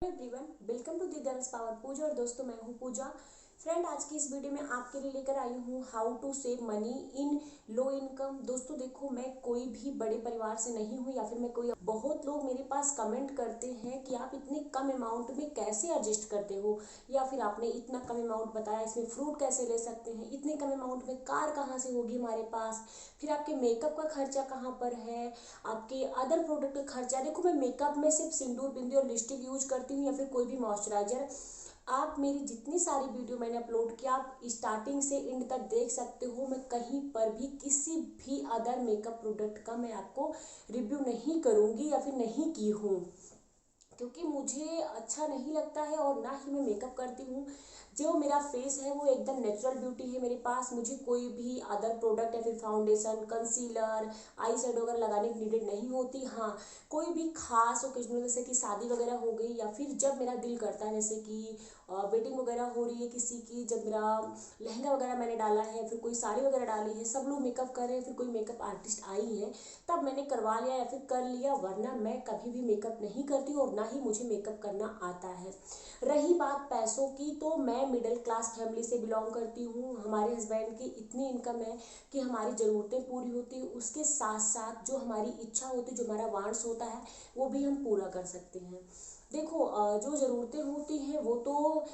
Everyone, welcome to the girls power Pooja. और दोस्तों, मैं हूं पूजा। फ्रेंड, आज की इस वीडियो में आपके लिए लेकर आई हूं how to save money in low income. दोस्तों देखो, मैं कोई भी बड़े परिवार से नहीं हूं या फिर मैं कोई, बहुत लोग मेरे पास कमेंट करते हैं कि आप इतने कम अमाउंट में कैसे एडजस्ट करते हो, या फिर आपने इतना कम अमाउंट बताया, इसमें फ्रूट कैसे ले सकते हैं, इतने कम अमाउंट में कार कहाँ से होगी हमारे पास, फिर आपके मेकअप का खर्चा कहाँ पर है, आपके अदर प्रोडक्ट का खर्चा। देखो, मैं मेकअप में सिर्फ सिंदूर, बिंदी और लिपस्टिक यूज करती हूँ या फिर कोई भी मॉइस्चराइजर। आप मेरी जितनी सारी वीडियो मैंने अपलोड किया, आप स्टार्टिंग से एंड तक देख सकते हो। मैं कहीं पर भी किसी भी अदर मेकअप प्रोडक्ट का मैं आपको रिव्यू नहीं करूँगी या फिर नहीं की हूँ, क्योंकि मुझे अच्छा नहीं लगता है और ना ही मैं मेकअप करती हूँ। जो मेरा फेस है वो एकदम नेचुरल ब्यूटी है मेरे पास। मुझे कोई भी अदर प्रोडक्ट या फिर फाउंडेशन, कंसीलर, आई शेडो वगैरह लगाने की नीडेड नहीं होती। हाँ, कोई भी खास ओकेजनल, जैसे कि शादी वगैरह हो गई, या फिर जब मेरा दिल करता है, जैसे कि वेडिंग वगैरह हो रही है किसी की, जब मेरा लहंगा वगैरह मैंने डाला है, फिर कोई साड़ी वगैरह डाली है, सब लोग मेकअप कर रहे हैं, फिर कोई मेकअप आर्टिस्ट आई है, तब मैंने करवा लिया या फिर कर लिया, वरना मैं कभी भी मेकअप नहीं करती और ना ही मुझे मेकअप करना आता है। रही बात पैसों की, तो मैं मिडिल क्लास फैमिली से बिलोंग करती हूँ। हमारे हस्बैंड की इतनी इनकम है कि हमारी ज़रूरतें पूरी होती हैं, उसके साथ साथ जो हमारी इच्छा होती है, जो हमारा वांट्स होता है, वो भी हम पूरा कर सकते हैं। देखो, जो ज़रूरतें होती हैं वो तो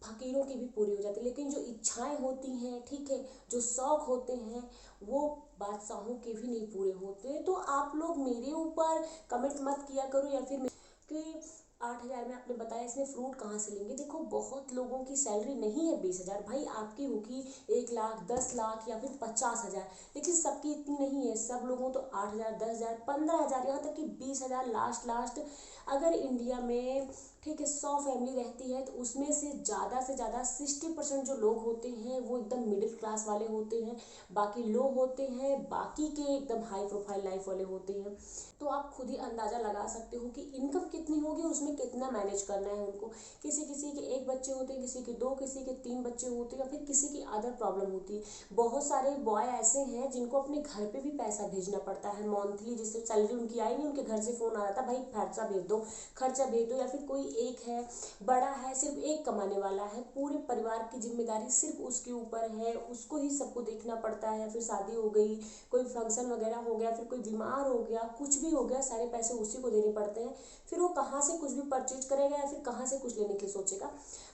फकीरों की भी पूरी हो जाती है, लेकिन जो इच्छाएं होती हैं, ठीक है, जो शौक होते हैं, वो बादशाहों के भी नहीं पूरे होते। तो आप लोग मेरे ऊपर कमेंट मत किया करो या फिर कि 8,000 में आपने बताया, इसमें फ्रूट कहाँ से लेंगे। देखो, बहुत लोगों की सैलरी नहीं है 20,000, भाई आपकी होगी 1 लाख, 10 लाख या फिर 50,000, लेकिन सबकी इतनी नहीं है। सब लोगों तो 8,000, 10,000, 15,000, यहाँ तक कि 20,000 लास्ट लास्ट। अगर इंडिया में, ठीक है, 100 फैमिली रहती है, तो उसमें से ज़्यादा 60% जो लोग होते हैं वो एकदम मिडिल क्लास वाले होते हैं, बाकी लो होते हैं, बाकी के एकदम हाई प्रोफाइल लाइफ वाले होते हैं। तो आप खुद ही अंदाज़ा लगा सकते हो कि इनकम कितनी होगी, उसमें कितना मैनेज करना है उनको। किसी किसी के 1 बच्चे होते हैं, किसी के 2, किसी के 3 बच्चे होते हैं, या फिर किसी की अदर प्रॉब्लम होती है। बहुत सारे बॉय ऐसे हैं जिनको अपने घर पे भी पैसा भेजना पड़ता है मंथली, जिससे सैलरी उनकी आई नहीं, उनके घर से फ़ोन आ रहा था, भाई खर्चा भेज दो, खर्चा भेज दो। या फिर कोई एक है, बड़ा है, सिर्फ एक कमाने वाला है, पूरे परिवार की जिम्मेदारी सिर्फ उसके ऊपर है, उसको ही सबको देखना पड़ता है। फिर शादी हो गई, कोई फंक्शन वगैरह हो गया, फिर कोई बीमार हो गया, कुछ भी हो गया, सारे पैसे उसी को देने पड़ते हैं। फिर वो कहाँ से कुछ भी परचेज करेगा या फिर कहाँ से कुछ लेने के लिए सोचेगा।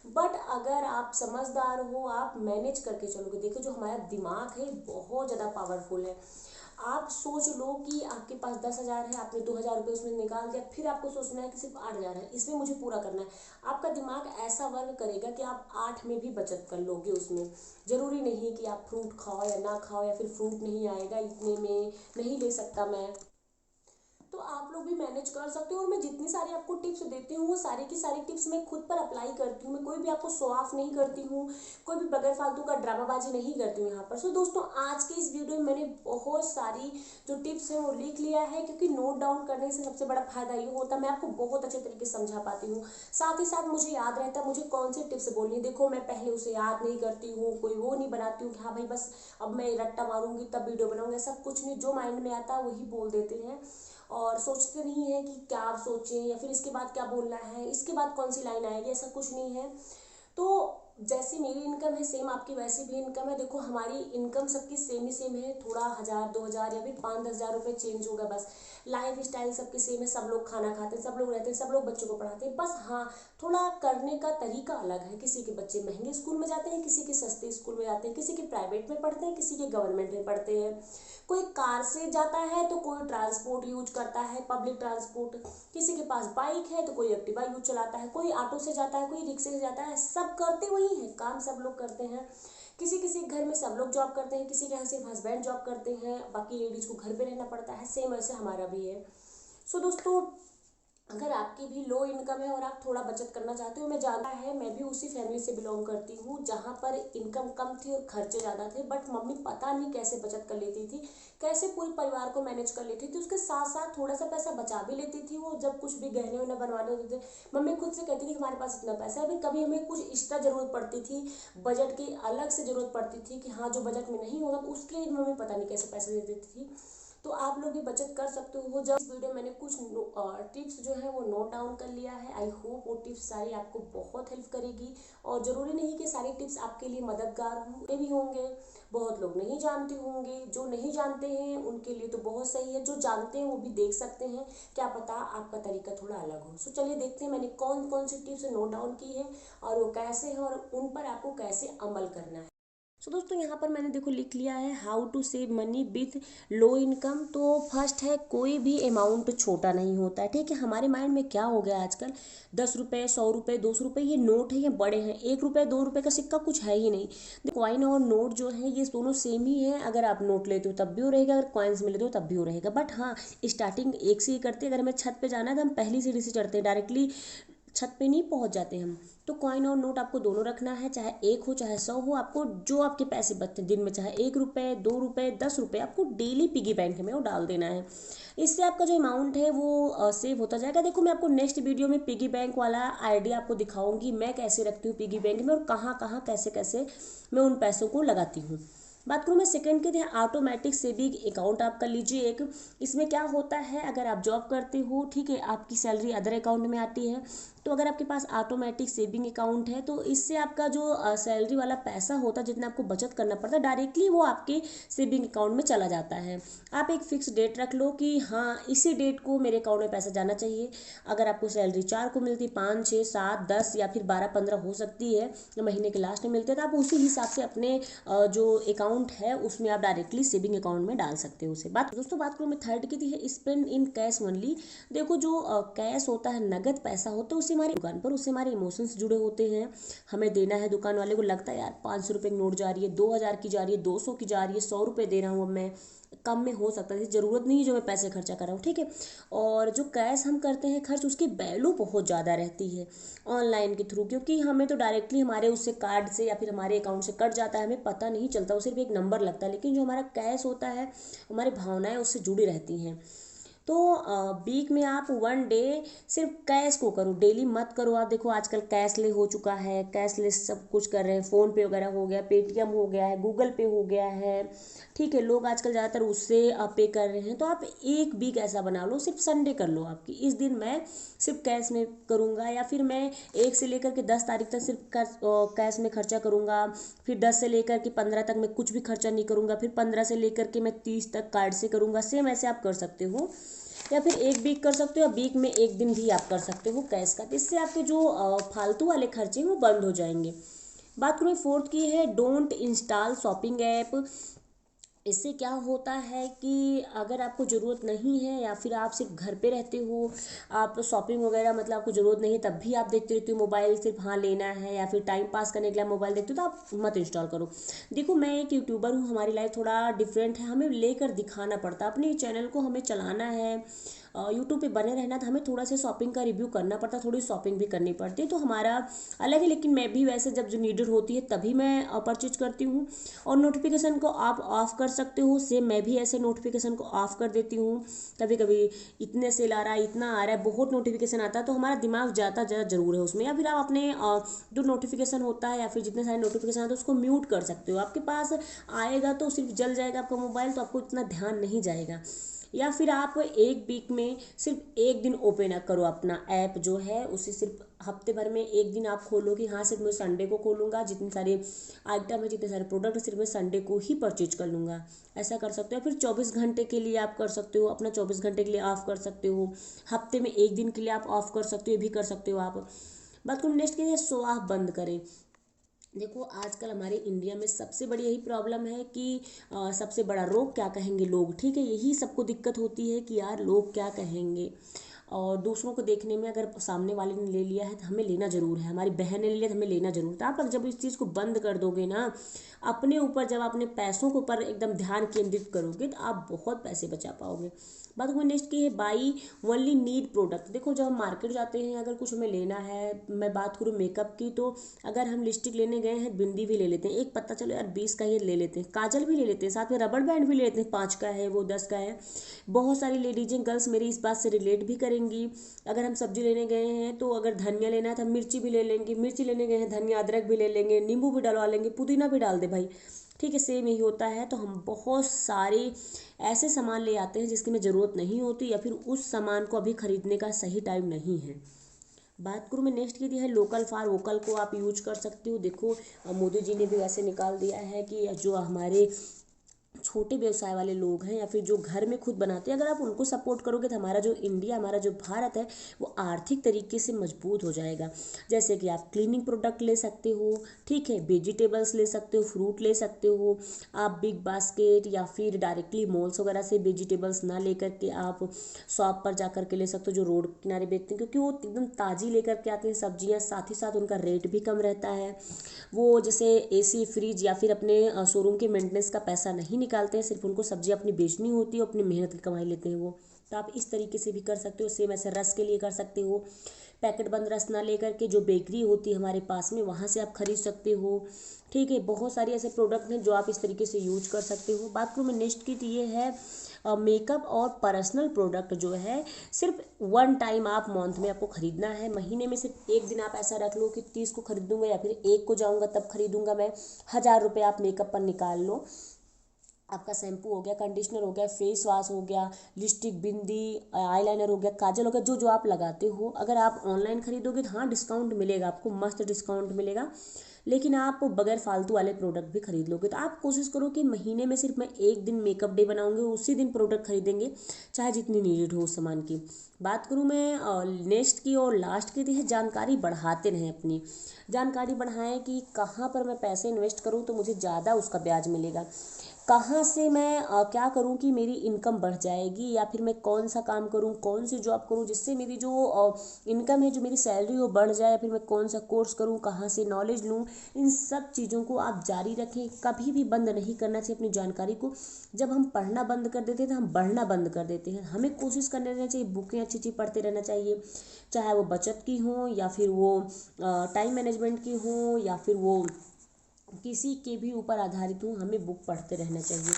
बट अगर आप समझदार हो, आप मैनेज करके चलोगे। देखो, जो हमारा दिमाग है बहुत ज़्यादा पावरफुल है। आप सोच लो कि आपके पास 10,000 है, आपने 2,000 रुपये उसमें निकाल दिया, फिर आपको सोचना है कि सिर्फ 8,000 है, इसमें मुझे पूरा करना है। आपका दिमाग ऐसा वर्क करेगा कि आप 8 में भी बचत कर लोगे उसमें। ज़रूरी नहीं कि आप फ्रूट खाओ या ना खाओ, या फिर फ्रूट नहीं आएगा इतने में, नहीं ले सकता मैं, तो आप लोग भी मैनेज कर सकते हो। और मैं जितनी सारी आपको टिप्स देती हूँ, वो सारी की सारी टिप्स मैं खुद पर अप्लाई करती हूँ। मैं कोई भी आपको शो ऑफ नहीं करती हूँ, कोई भी बगैर फालतू का ड्रामाबाजी नहीं करती हूँ यहाँ पर। सो दोस्तों, आज के इस वीडियो में मैंने बहुत सारी जो टिप्स हैं वो लिख लिया है, क्योंकि नोट डाउन करने से सबसे बड़ा फायदा ये होता है, मैं आपको बहुत अच्छे तरीके से समझा पाती हूँ। साथ ही साथ मुझे याद रहता है मुझे कौन सी टिप्स बोलनी है। देखो, मैं पहले उसे याद नहीं करती हूँ, कोई वो नहीं बनाती हूँ कि हाँ भाई बस अब मैं रट्टा मारूंगी तब वीडियो बनाऊंगी, ऐसा कुछ नहीं। जो माइंड में आता है वही बोल देते हैं, और सोचते नहीं है कि क्या आप सोचें या फिर इसके बाद क्या बोलना है, इसके बाद कौन सी लाइन आएगी, ऐसा कुछ नहीं है। तो जैसी मेरी इनकम है सेम आपकी वैसी भी इनकम है। देखो, हमारी इनकम सबकी सेम ही सेम है, थोड़ा 1,000, 2,000 या फिर 5-10 हज़ार रुपये चेंज होगा बस। लाइफ स्टाइल सबकी सेम है, सब लोग खाना खाते हैं, सब लोग रहते हैं, सब लोग बच्चों को पढ़ाते हैं, बस हाँ, थोड़ा करने का तरीका अलग है। किसी के बच्चे महंगे स्कूल में जाते हैं, किसी के सस्ते स्कूल में जाते हैं, किसी के प्राइवेट में पढ़ते हैं, किसी के गवर्नमेंट में पढ़ते हैं। कोई कार से जाता है तो कोई ट्रांसपोर्ट यूज करता है, पब्लिक ट्रांसपोर्ट, किसी के पास बाइक है तो कोई एक्टिवा यूज चलाता है, कोई ऑटो से जाता है, कोई रिक्शे से जाता है, सब करते वही है, काम सब लोग करते हैं। किसी किसी घर में सब लोग जॉब करते हैं, किसी के यहाँ सिर्फ हस्बैंड जॉब करते हैं, बाकी लेडीज को घर पे रहना पड़ता है, सेम वैसे हमारा भी है। सो दोस्तों, अगर आपकी भी लो इनकम है और आप थोड़ा बचत करना चाहते हो, मैं जानता है, मैं भी उसी फैमिली से बिलोंग करती हूँ जहाँ पर इनकम कम थी और खर्चे ज़्यादा थे, बट मम्मी पता नहीं कैसे बचत कर लेती थी, कैसे पूरे परिवार को मैनेज कर लेती थी। उसके साथ साथ थोड़ा सा पैसा बचा भी लेती थी। वो जब कुछ भी गहने वहने बनवाने होते थे, मम्मी खुद से कहती थी कि हमारे पास इतना पैसा है। अभी कभी हमें कुछ एक्स्ट्रा ज़रूरत पड़ती थी, बजट की अलग से ज़रूरत पड़ती थी कि हाँ, जो बजट में नहीं होता, तो उसके लिए मम्मी पता नहीं कैसे पैसे दे देती थी। तो आप लोग भी बचत कर सकते हो। जब इस वीडियो मैंने कुछ टिप्स जो है वो नोट डाउन कर लिया है। आई होप वो टिप्स सारी आपको बहुत हेल्प करेगी, और ज़रूरी नहीं कि सारी टिप्स आपके लिए मददगार हों, भी होंगे। बहुत लोग नहीं जानते होंगे, जो नहीं जानते हैं उनके लिए तो बहुत सही है, जो जानते हैं वो भी देख सकते हैं, क्या पता आपका तरीका थोड़ा अलग हो। सो चलिए देखते हैं मैंने कौन कौन सी टिप्स नोट डाउन की है और वो कैसे है और उन पर आपको कैसे अमल करना है। सो दोस्तों यहाँ पर मैंने देखो लिख लिया है how to save money with low income. तो फर्स्ट है, कोई भी अमाउंट छोटा नहीं होता है, ठीक है। हमारे माइंड में क्या हो गया आजकल, 10 रुपये, 100 रुपये, 200 रुपये ये नोट है, ये बड़े हैं। 1 रुपये 2 रुपये का सिक्का कुछ है ही नहीं। कॉइन और नोट जो है ये दोनों सेम ही है। अगर आप नोट लेते हो तब भी वो रहेगा, अगर कॉइन्स में लेते हो तब भी वो रहेगा। बट हाँ, स्टार्टिंग एक से ही करते हैं। अगर हमें छत पे जाना है तो हम पहली सीढ़ी से चढ़ते हैं, डायरेक्टली छत पे नहीं पहुंच जाते हम। तो कॉइन और नोट आपको दोनों रखना है, चाहे 1 हो चाहे 100 हो। आपको जो आपके पैसे बचते हैं दिन में, चाहे 1 रुपये, 2 रुपये, 10 रुपये, आपको डेली पिगी बैंक में वो डाल देना है। इससे आपका जो अमाउंट है वो सेव होता जाएगा। देखो मैं आपको नेक्स्ट वीडियो में पिगी बैंक वाला आइडिया आपको दिखाऊंगी, मैं कैसे रखती हूँ पिगी बैंक में और कहाँ कहाँ कैसे कैसे मैं उन पैसों को लगाती हूँ। बात करूँ मैं सेकंड की, ऑटोमेटिक सेविंग अकाउंट आप कर लीजिए एक। इसमें क्या होता है, अगर आप जॉब करते हो, ठीक है, आपकी सैलरी अदर अकाउंट में आती है, तो अगर आपके पास ऑटोमेटिक सेविंग अकाउंट है तो इससे आपका जो सैलरी वाला पैसा होता है, जितना आपको बचत करना पड़ता है, डायरेक्टली वो आपके सेविंग अकाउंट में चला जाता है। आप एक फिक्स डेट रख लो कि हाँ इसी डेट को मेरे अकाउंट में पैसा जाना चाहिए। अगर आपको सैलरी 4 को मिलती, 5, 6, 7, 10 या फिर 12, 15 हो सकती है, महीने के लास्ट में मिलते हैं, तो आप उसी हिसाब से अपने जो अकाउंट है उसमें आप डायरेक्टली सेविंग अकाउंट में डाल सकते हो उसे। बात दोस्तों बात करूँ मैं थर्ड की, थी स्पेंड इन कैश ओनली। देखो जो कैश होता है, नगद पैसा होता है, उससे हमारी दुकान पर उससे हमारे इमोशंस जुड़े होते हैं। हमें देना है, दुकान वाले को लगता है यार 500 रुपये की नोट जा रही है, 2000 की जा रही है, 200 की जा रही है, 100 रुपये दे रहा हूँ अब मैं, कम में हो सकता है, ज़रूरत नहीं है जो मैं पैसे खर्चा कर रहा हूँ, ठीक है। और जो कैश हम करते हैं खर्च, उसकी वैल्यू बहुत ज़्यादा रहती है ऑनलाइन के थ्रू, क्योंकि हमें तो डायरेक्टली हमारे उससे कार्ड से या फिर हमारे अकाउंट से कट जाता है, हमें पता नहीं चलता, वो सिर्फ एक नंबर लगता है। लेकिन जो हमारा कैश होता है, हमारी भावनाएं उससे जुड़ी रहती हैं। तो वीक में आप 1 डे सिर्फ कैश को करो, डेली मत करो। आप देखो आजकल कैशलेस हो चुका है, कैशलेस सब कुछ कर रहे हैं, फ़ोन पे वगैरह हो गया, पेटीएम हो गया है, गूगल पे हो गया है, ठीक है, लोग आजकल ज़्यादातर उससे पे कर रहे हैं। तो आप एक वीक ऐसा बना लो, सिर्फ संडे कर लो आपकी, इस दिन मैं सिर्फ कैश में करूँगा, या फिर मैं 1 से लेकर के 10 तारीख तक सिर्फ कैश में खर्चा करूँगा, फिर 10 से लेकर के 15 तक मैं कुछ भी खर्चा नहीं करूँगा, फिर 15 से लेकर के मैं 30 तक कार्ड से करूँगा। सेम ऐसे आप कर सकते हो, या फिर एक वीक कर सकते हो, या वीक में एक दिन भी आप कर सकते हो कैश का। इससे आपके जो फालतू वाले खर्चे हैं वो बंद हो जाएंगे। बात करें फोर्थ की है, डोंट इंस्टॉल शॉपिंग ऐप। इससे क्या होता है कि अगर आपको ज़रूरत नहीं है या फिर आप सिर्फ घर पे रहते हो, आप शॉपिंग वगैरह मतलब आपको ज़रूरत नहीं है, तब भी आप देखते रहते हो मोबाइल, सिर्फ हाँ लेना है या फिर टाइम पास करने के लिए मोबाइल देखते हो, तो आप मत इंस्टॉल करो। देखो मैं एक यूट्यूबर हूँ, हमारी लाइफ थोड़ा डिफरेंट है, हमें लेकर दिखाना पड़ता है, अपने चैनल को हमें चलाना है, यूट्यूब पे बने रहना, तो हमें थोड़ा सा शॉपिंग का रिव्यू करना पड़ता है, थोड़ी शॉपिंग भी करनी पड़ती है, तो हमारा अलग है। लेकिन मैं भी वैसे जब जो नीडेड होती है तभी मैं परचेज करती हूँ। और नोटिफिकेशन को आप ऑफ कर सकते हो, सेम मैं भी ऐसे नोटिफिकेशन को ऑफ कर देती हूँ। कभी कभी इतने सेल आ रहा है, इतना आ रहा है, बहुत नोटिफिकेशन आता है, तो हमारा दिमाग ज़्यादा जरूर है उसमें। या फिर आप अपने जो नोटिफिकेशन होता है या फिर जितने सारे नोटिफिकेशन आते हैं उसको म्यूट कर सकते हो। आपके पास आएगा तो सिर्फ जल जाएगा आपका मोबाइल, तो आपको इतना ध्यान नहीं जाएगा। या फिर आप एक वीक में सिर्फ एक दिन ओपन करो अपना ऐप जो है, उसे सिर्फ हफ्ते भर में एक दिन आप खोलो कि हाँ सिर्फ मैं संडे को खोलूँगा, जितने सारे आइटम है, जितने सारे प्रोडक्ट सिर्फ मैं संडे को ही परचेज कर लूँगा। ऐसा कर सकते हो। फिर 24 घंटे के लिए आप कर सकते हो, अपना 24 घंटे के लिए ऑफ कर सकते हो, हफ्ते में एक दिन के लिए आप ऑफ कर सकते हो, ये भी कर सकते हो आप। बात करूँ नेक्स्ट के, शो ऑफ बंद करें। देखो आजकल हमारे इंडिया में सबसे बड़ी यही प्रॉब्लम है कि सबसे बड़ा रोग क्या कहेंगे लोग, ठीक है, यही सबको दिक्कत होती है कि यार लोग क्या कहेंगे। और दूसरों को देखने में, अगर सामने वाले ने ले लिया है तो हमें लेना जरूर है, हमारी बहन ने ले लिया तो हमें लेना जरूर था। आप लोग जब इस चीज़ को बंद कर दोगे ना, अपने ऊपर, जब अपने पैसों के ऊपर एकदम ध्यान केंद्रित करोगे, तो आप बहुत पैसे बचा पाओगे। बात हुई नेक्स्ट की है, बाई ओनली नीड प्रोडक्ट। देखो जब हम मार्केट जाते हैं, अगर कुछ हमें लेना है, मैं बात करूँ मेकअप की, तो अगर हम लिपस्टिक लेने गए हैं, बिंदी भी ले लेते हैं, एक पत्ता चलो यार 20 का ही ले लेते हैं, काजल भी ले लेते हैं, साथ में रबड़ बैंड भी ले लेते हैं, 5 का है वो 10 का है। बहुत सारी लेडीजें गर्ल्स मेरी इस बात से रिलेट भी करेंगी करेंगी। अगर हम सब्जी लेने गए हैं तो अगर धनिया लेना है तो हम मिर्ची भी ले लेंगे, मिर्ची लेने गए हैं धनिया अदरक भी ले लेंगे, नींबू भी डलवा लेंगे, पुदीना भी डाल दे भाई, ठीक है। सेम यही होता है। तो हम बहुत सारे ऐसे सामान ले आते हैं जिसकी हमें ज़रूरत नहीं होती, या फिर उस सामान को अभी खरीदने का सही टाइम नहीं है। बात करूँ मैं नेक्स्ट की दी है लोकल फॉर वोकल को आप यूज कर सकते हो। देखो मोदी जी ने भी वैसे निकाल दिया है कि जो हमारे छोटे व्यवसाय वाले लोग हैं या फिर जो घर में खुद बनाते हैं, अगर आप उनको सपोर्ट करोगे तो हमारा जो इंडिया, हमारा जो भारत है वो आर्थिक तरीके से मजबूत हो जाएगा। जैसे कि आप क्लीनिंग प्रोडक्ट ले सकते हो, ठीक है, वेजिटेबल्स ले सकते हो, फ्रूट ले सकते हो। आप बिग बास्केट या फिर डायरेक्टली मॉल्स वगैरह से वेजिटेबल्स ना लेकर के आप शॉप पर जा कर के ले सकते हो जो रोड किनारे बेचते हैं, क्योंकि वो एकदम ताज़ी लेकर के आते हैं सब्जियाँ, साथ ही साथ उनका रेट भी कम रहता है। वो जैसे एसी फ्रिज या फिर अपने शोरूम के मेंटेनेंस का पैसा नहीं निकालते हैं, सिर्फ उनको सब्जी अपनी बेचनी होती है, अपनी मेहनत की कमाई लेते हैं वो। तो आप इस तरीके से भी कर सकते हो। सेम ऐसे रस के लिए कर सकते हो, पैकेट बंद रस ना लेकर के जो बेकरी होती है हमारे पास में वहाँ से आप खरीद सकते हो, ठीक है। बहुत सारी ऐसे प्रोडक्ट हैं जो आप इस तरीके से यूज कर सकते हो। बात करूँ मैं नेक्स्ट की तो ये है मेकअप और पर्सनल प्रोडक्ट जो है सिर्फ वन टाइम आप मंथ में आपको खरीदना है। महीने में सिर्फ एक दिन आप ऐसा रख लो कि 30 को खरीदूंगा या फिर 1 को जाऊंगा तब खरीदूंगा मैं। 1000 रुपये आप मेकअप पर निकाल लो। आपका शैम्पू हो गया, कंडीशनर हो गया, फेस वॉश हो गया, लिपस्टिक, बिंदी, आईलाइनर हो गया, काजल हो गया, जो जो आप लगाते हो, अगर आप ऑनलाइन खरीदोगे तो हाँ डिस्काउंट मिलेगा आपको, मस्त डिस्काउंट मिलेगा। लेकिन आप बगैर फालतू वाले प्रोडक्ट भी खरीद लोगे। तो आप कोशिश करो कि महीने में सिर्फ मैं एक दिन मेकअप डे बनाऊंगी, उसी दिन प्रोडक्ट खरीदेंगे, चाहे जितनी नीडेड हो उस सामान की। बात करूँ मैं नेक्स्ट की और लास्ट की, है जानकारी बढ़ाते रहें अपनी। जानकारी बढ़ाएं कि कहाँ पर मैं पैसे इन्वेस्ट करूँ तो मुझे ज़्यादा उसका ब्याज मिलेगा, कहाँ से मैं क्या करूँ कि मेरी इनकम बढ़ जाएगी, या फिर मैं कौन सा काम करूँ, कौन सी जॉब करूँ जिससे मेरी जो इनकम है, जो मेरी सैलरी वो बढ़ जाए, या फिर मैं कौन सा कोर्स करूँ, कहाँ से नॉलेज लूँ। इन सब चीज़ों को आप जारी रखें, कभी भी बंद नहीं करना चाहिए अपनी जानकारी को। जब हम पढ़ना बंद कर देते हैं तो हम बढ़ना बंद कर देते हैं। हमें कोशिश करने रहना चाहिए, बुकें अच्छी अच्छी पढ़ते रहना चाहिए, चाहे वो बचत की हो या फिर वो टाइम मैनेजमेंट की हो या फिर वो किसी के भी ऊपर आधारित हो, हमें बुक पढ़ते रहना चाहिए।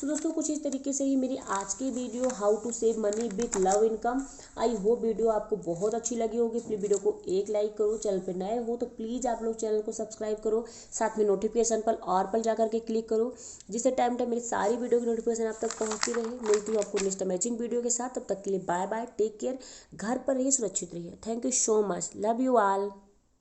तो दोस्तों कुछ इस तरीके से ही मेरी आज की video how to save money with low income. I hope video आपको बहुत अच्छी लगी होगी। प्लीज़ वीडियो को एक लाइक करो, चैनल पर नए हो तो प्लीज़ आप लोग चैनल को सब्सक्राइब करो, साथ में नोटिफिकेशन पर जा करके क्लिक करो, जिससे टाइम टाइम मेरी सारी वीडियो की नोटिफिकेशन आप तक पहुँचती रहे। मिलती हूँ आपको नेक्स्ट अमेजिंग वीडियो के साथ, तब तक के लिए बाय बाय, टेक केयर, घर पर रहिए, सुरक्षित रहिए। Thank you so much, love you all.